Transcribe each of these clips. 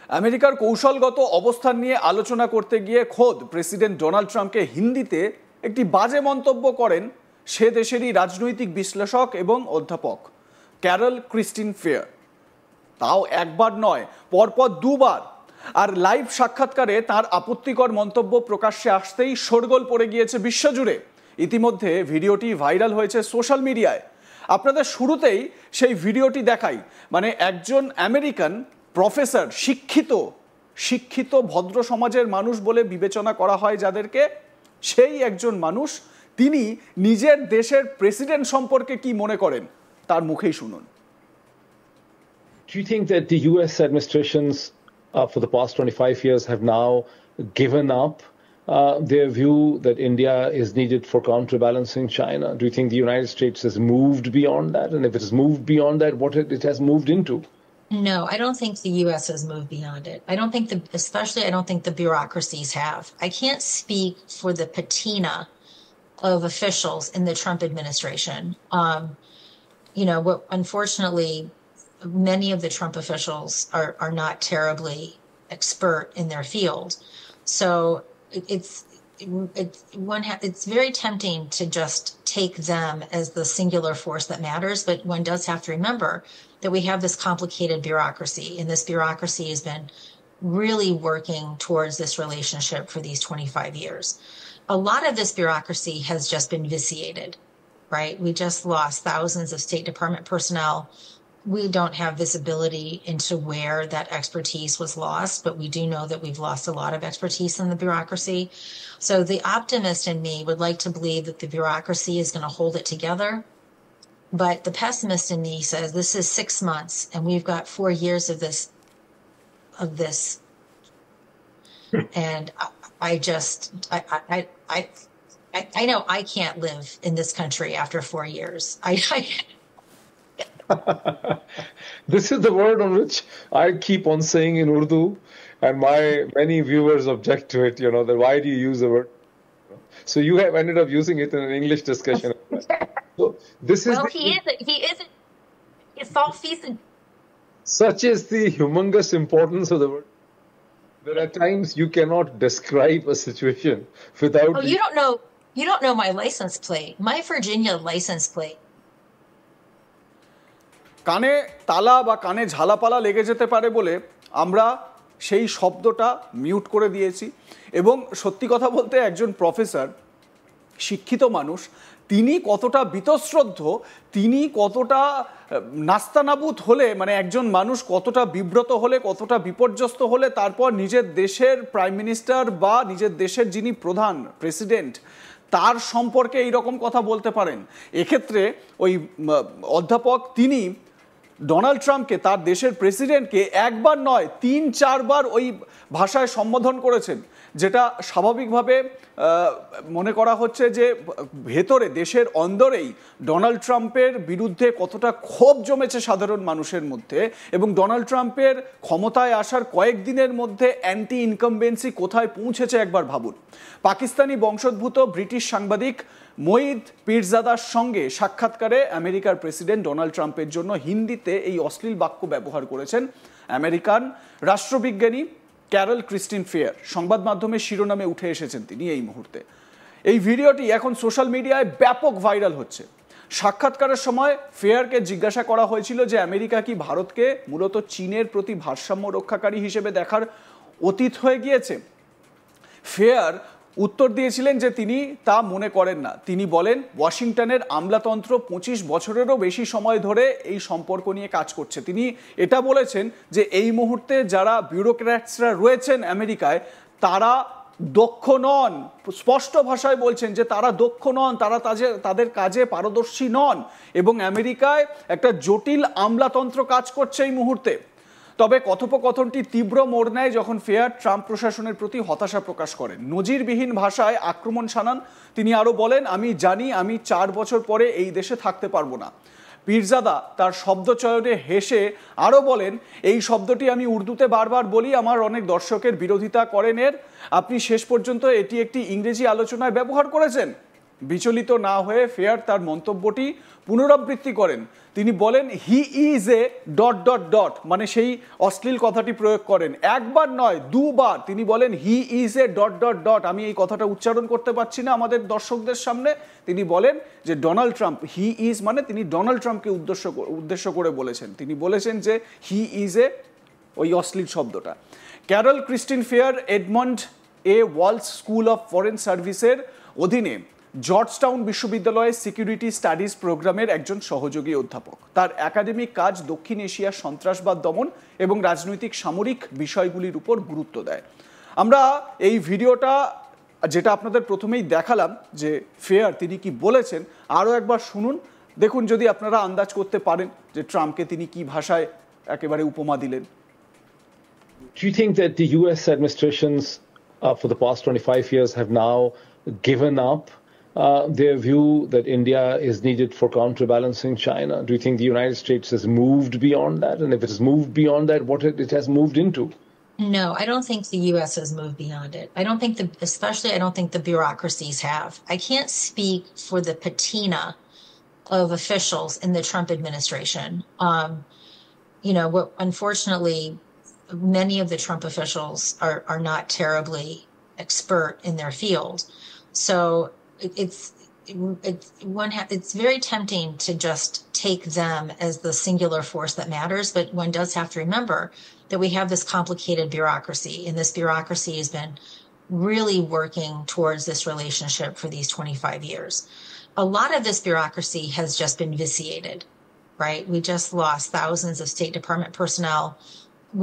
আমেরিকার কৌশলগত অবস্থান নিয়ে আলোচনা করতে গিয়ে খোদ প্রেসিডেন্ট ডোনাল্ড ট্রাম্পকে হিন্দিতে একটি বাজে মন্তব্য করেন সে দেশেরই রাজনৈতিক বিশ্লেষক এবং অধ্যাপক ক্যারল ক্রিস্টিন ফেয়ার। তাও একবার নয়, পরপর দুবার। আর লাইভ সাক্ষাৎকারে তার আপত্তিকর মন্তব্য প্রকাশ্যে আসতেই শোরগোল পড়ে গিয়েছে বিশ্বজুড়ে। ইতিমধ্যে ভিডিওটি ভাইরাল হয়েছে সোশ্যাল মিডিয়ায়। আপনাদের শুরুতেই সেই ভিডিওটি দেখাই। মানে একজন আমেরিকান প্রফেসর, শিক্ষিত ভদ্র সমাজের মানুষ বলে বিবেচনা করা হয় যাদেরকে, সেই একজন মানুষ তিনি নিজের দেশের প্রেসিডেন্ট সম্পর্কে কি মনে করেন তার মুখেই শুনুন। Do you think that the US administrations for the past 25 years have now given up their view that India is needed for counterbalancing China? Do you think the United States has moved beyond that? And if it has moved beyond that, what it has moved into? No, I don't think the U.S. has moved beyond it. I don't think I don't think the bureaucracies have. I can't speak for the patina of officials in the Trump administration. Unfortunately, many of the Trump officials are not terribly expert in their field. So it's very tempting to just take them as the singular force that matters, but one does have to remember that we have this complicated bureaucracy, and this bureaucracy has been really working towards this relationship for these 25 years. A lot of this bureaucracy has just been vitiated, right? We just lost thousands of State Department personnel. We don't have visibility into where that expertise was lost, but we do know that we've lost a lot of expertise in the bureaucracy. So the optimist in me would like to believe that the bureaucracy is going to hold it together. But the pessimist in me says this is 6 months and we've got 4 years of this. And I know I can't live in this country after 4 years. This is the word on which I keep on saying in Urdu, and my many viewers object to it, that why do you use the word? So you have ended up using it in an English discussion. So this is he isn't. It's all feasting. Such is the humongous importance of the word. There are times you cannot describe a situation without. Oh, you don't know my license plate. My Virginia license plate. কানে তালা বা কানে ঝালাপালা লেগে যেতে পারে বলে আমরা সেই শব্দটা মিউট করে দিয়েছি। এবং সত্যি কথা বলতে একজন প্রফেসর, শিক্ষিত মানুষ, তিনি কতটা বীতশ্রদ্ধ, তিনি কতটা নাস্তানাবুদ হলে, মানে একজন মানুষ কতটা বিব্রত হলে, কতটা বিপর্যস্ত হলে তারপর নিজের দেশের প্রাইম মিনিস্টার বা নিজের দেশের যিনি প্রধান প্রেসিডেন্ট তার সম্পর্কে এইরকম কথা বলতে পারেন। এক্ষেত্রে ওই অধ্যাপক তিনি ডোনাল্ড ট্রাম্পকে, তার দেশের প্রেসিডেন্টকে একবার নয় 3-4 বার ওই ভাষায় সম্বোধন করেছেন, যেটা স্বাভাবিকভাবে মনে করা হচ্ছে যে ভেতরে দেশের অন্দরেই ডোনাল্ড ট্রাম্পের বিরুদ্ধে কতটা ক্ষোভ জমেছে সাধারণ মানুষের মধ্যে। এবং ডোনাল্ড ট্রাম্পের ক্ষমতায় আসার কয়েকদিনের মধ্যে অ্যান্টি ইনকামবেন্সি কোথায় পৌঁছেছে একবার ভাবুন। পাকিস্তানি বংশোদ্ভূত ব্রিটিশ সাংবাদিক মঈদ পীরজাদার সঙ্গে সাক্ষাৎকারে আমেরিকার প্রেসিডেন্ট ডোনাল্ড ট্রাম্পের জন্য হিন্দিতে এই অশ্লীল বাক্য ব্যবহার করেছেন আমেরিকান রাষ্ট্রবিজ্ঞানী ক্যারল ক্রিস্টিন ফেয়ার। সংবাদ মাধ্যমে শিরোনামে উঠে এসেছেন তিনি এই মুহূর্তে। এই ভিডিওটি এখন সোশ্যাল মিডিয়ায় ব্যাপক ভাইরাল হচ্ছে। সাক্ষাৎকারের সময় ফেয়ারকে জিজ্ঞাসা করা হয়েছিল যে আমেরিকা কি ভারতকে মূলত চীনের প্রতি ভারসাম্য রক্ষাকারী হিসেবে দেখার অতীত হয়ে গিয়েছে। ফেয়ার উত্তর দিয়েছিলেন যে তিনি তা মনে করেন না। তিনি বলেন ওয়াশিংটনের আমলাতন্ত্র 25 বছরেরও বেশি সময় ধরে এই সম্পর্ক নিয়ে কাজ করছে। তিনি এটা বলেছেন যে এই মুহূর্তে যারা বিউরোক্র্যাটসরা রয়েছেন আমেরিকায় তারা দক্ষ নন, স্পষ্ট ভাষায় বলছেন যে তারা দক্ষ নন, তারা তাদের কাজে পারদর্শী নন এবং আমেরিকায় একটা জটিল আমলাতন্ত্র কাজ করছে এই মুহূর্তে। তবে কথোপকথনটি তীব্র মোড় নেয় যখন ফেয়ার ট্রাম্প প্রশাসনের প্রতি হতাশা প্রকাশ করেন, নজিরবিহীন ভাষায় আক্রমণ শানান। তিনি আরও বলেন, আমি জানি আমি 4 বছর পরে এই দেশে থাকতে পারবো না। পীরজাদা তার শব্দচয়নে হেসে আরও বলেন, এই শব্দটি আমি উর্দুতে বারবার বলি, আমার অনেক দর্শকের বিরোধিতা করেন এর। আপনি শেষ পর্যন্ত এটি একটি ইংরেজি আলোচনায় ব্যবহার করেছেন। বিচলিত না হয়ে ফেয়ার তার মন্তব্যটি পুনরাবৃত্তি করেন। তিনি বলেন he is A dot dot dot, মানে সেই অশ্লীল কথাটি প্রয়োগ করেন। একবার নয়, দুবার তিনি বলেন he is A dot dot dot. আমি এই কথাটা উচ্চারণ করতে পারছি না আমাদের দর্শকদের সামনে। তিনি বলেন যে ডোনাল্ড ট্রাম্প, হি ইজ মানে তিনি ডোনাল্ড ট্রাম্পকে উদ্দেশ্য করে বলেছেন। তিনি বলেছেন যে হি ইজ এ, ওই অশ্লীল শব্দটা। Carol Christine Fair Edmund A Walsh school of foreign সার্ভিসের অধীনে জর্জটাউন বিশ্ববিদ্যালয়ের সিকিউরিটি স্টাডিজ প্রোগ্রামের একজন সহযোগী অধ্যাপক। তার একাডেমিক কাজ দক্ষিণ এশিয়ার সন্ত্রাসবাদ দমন এবং রাজনৈতিক সামরিক বিষয়গুলির উপর গুরুত্ব দেয়। আমরা এই ভিডিওটা যেটা আপনাদের প্রথমেই দেখালাম যে ফেয়ার তিনি কি বলেছেন, আরও একবার শুনুন, দেখুন যদি আপনারা আন্দাজ করতে পারেন যে ট্রাম্পকে তিনি কি ভাষায় একেবারে উপমা দিলেন। Do you think that the US administrations for the past 25 years have now given up their view that India is needed for counterbalancing China? Do you think the United States has moved beyond that? And if it has moved beyond that, what it has moved into? No, I don't think the U.S. has moved beyond it. I don't think I don't think the bureaucracies have. I can't speak for the patina of officials in the Trump administration. Unfortunately, many of the Trump officials are not terribly expert in their field. So it's very tempting to just take them as the singular force that matters, but one does have to remember that we have this complicated bureaucracy, and this bureaucracy has been really working towards this relationship for these 25 years. A lot of this bureaucracy has just been vitiated, right? We just lost thousands of State Department personnel.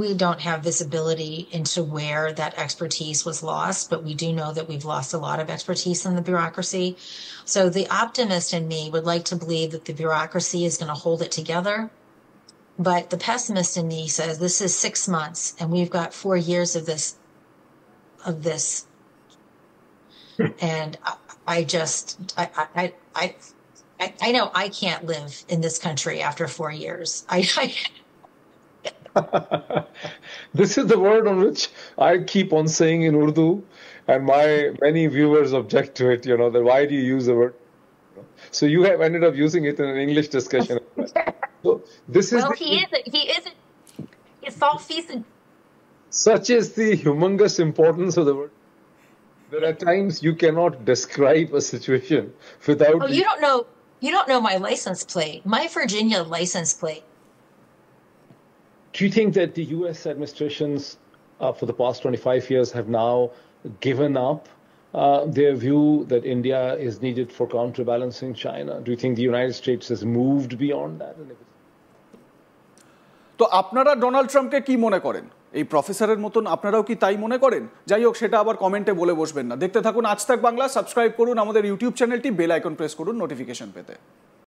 We don't have visibility into where that expertise was lost, but we do know that we've lost a lot of expertise in the bureaucracy. So the optimist in me would like to believe that the bureaucracy is going to hold it together. But the pessimist in me says this is 6 months and we've got 4 years of this. And I know I can't live in this country after 4 years. This is the word on which I keep on saying in Urdu, and my many viewers object to it, that why do you use the word? So you have ended up using it in an English discussion. So this is he isn't. It's all feasting. Such is the humongous importance of the word. There are times you cannot describe a situation without. Oh, you don't know my license plate. My Virginia license plate. Do you think that the US administrations for the past 25 years have now given up their view that India is needed for counterbalancing China? Do you think the United States has moved beyond that? তো আপনারা Donald ট্রাম্পকে কি মনে করেন? এই প্রফেসরের মতন আপনারাও কি তাই মনে করেন? যাই হোক, সেটা আবার কমেন্টে বলে বসবেন না। দেখতে থাকুন আজ তাক বাংলা, সাবস্ক্রাইব করুন আমাদের ইউটিউব চ্যানেলটি, বেল আইকন প্রেস করুন নোটিফিকেশন পেতে।